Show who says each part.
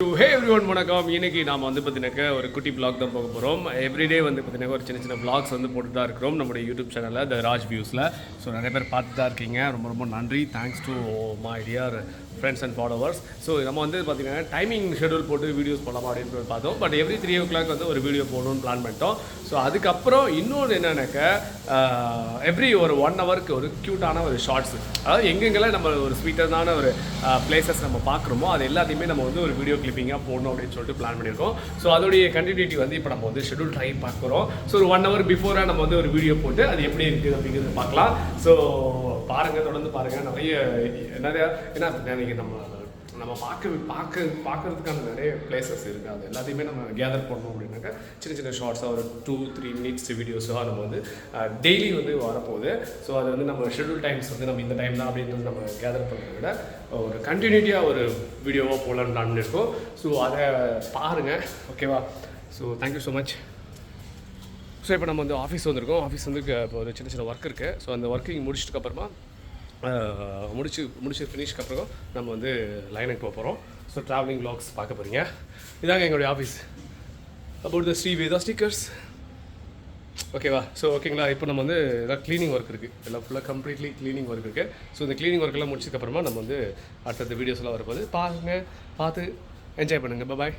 Speaker 1: ஹே everyone வணக்கம். இன்னைக்கு நாம் வந்து பார்த்தீங்கன்னாக்கா ஒரு குட்டி பிளாக் தான் போக போகிறோம். எவ்ரிடே வந்து பார்த்தீங்கன்னா ஒரு சின்ன சின்ன பிளாக்ஸ் வந்து போட்டு தான் இருக்கிறோம் நம்மளுடைய யூடியூப் சேனலில் த ராஜ் வியூஸில். ஸோ நிறைய பேர் பார்த்து தான் இருக்கீங்க. ரொம்ப ரொம்ப நன்றி. Thanks to my dear friends and followers. So நம்ம வந்து பார்த்தீங்கன்னா டைமிங் ஷெடியூல் போட்டு வீடியோஸ் போடலாமா அப்படின்னு பார்த்தோம். பட் எவ்ரி 3 o'clock வந்து ஒரு வீடியோ போடணும்னு பிளான் பண்ணிட்டோம். ஸோ அதுக்கப்புறம் இன்னொன்று என்னன்னாக்கா எவ்ரி ஒரு 1 ஹவருக்கு ஒரு க்யூட்டான ஒரு ஷார்ட்ஸ், அதாவது எங்கெங்கெல்லாம் நம்ம ஒரு ஸ்வீட்டான ஒரு பிளேசஸ் நம்ம பார்க்குறோமோ அது எல்லாத்தையுமே நம்ம வந்து ஒரு வீடியோ கிளிப்பிங்காக போடணும் அப்படின்னு சொல்லிட்டு பிளான் பண்ணியிருக்கோம். ஸோ அதோடைய கண்டினியூட்டி வந்து இப்போ நம்ம வந்து ஷெடியூல் ட்ரை பார்க்குறோம். ஸோ ஒரு 1 hour பிஃபோராக நம்ம வந்து ஒரு வீடியோ போட்டு அது எப்படி இருக்குது அப்படிங்கிறது பார்க்கலாம். ஸோ பாருங்கள், தொடர்ந்து பாருங்கள். நிறைய ஏன்னா நம்ம பார்க்கறதுக்கான நிறைய பிளேசஸ் இருக்குது. அது எல்லாத்தையுமே நம்ம கேதர் பண்ணணும் அப்படின்னாக்கா சின்ன சின்ன ஷார்ட்ஸாக ஒரு 2-3 minutes வீடியோஸாக நம்ம வந்து டெய்லி வந்து வரப்போகுது. ஸோ அது வந்து நம்ம ஷெடியூல் டைம்ஸ் வந்து நம்ம இந்த டைம் தான் அப்படின்றது நம்ம கேதர் பண்ணுறத விட ஒரு கண்டினியூட்டியாக ஒரு வீடியோவாக போகலான்னு பிளான் பண்ணியிருக்கோம். ஸோ அதை பாருங்கள், ஓகேவா? So thank you so much. So இப்போ நம்ம வந்து ஆஃபீஸ் வந்திருக்கோம். ஆஃபீஸ் வந்து இப்போ ஒரு சின்ன சின்ன ஒர்க் இருக்குது. ஸோ அந்த ஒர்க்கிங் முடிச்சதுக்கப்புறமா முடிச்சு ஃபினிஷ்க்கு அப்புறம் நம்ம வந்து லைனுக்கு போக போகிறோம். ஸோ ட்ராவலிங் வ்ளாக்ஸ் பார்க்க போகிறீங்க. இதாங்க எங்களுடைய office. About the Sri Veda stickers, ஓகேவா? ஸோ ஓகேங்களா, இப்போ நம்ம வந்து எதாவது க்ளீனிங் ஒர்க் இருக்குது. எல்லாம் ஃபுல்லாக கம்ப்ளீட்லி க்ளீனிங் ஒர்க் இருக்குது. ஸோ இந்த க்ளீனிங் ஒர்க்கெல்லாம் முடிச்சதுக்கப்புறமா நம்ம வந்து அடுத்தடுத்த வீடியோஸ்லாம் வரப்போகுது. பார்த்து என்ஜாய் பண்ணுங்கள். பாய்.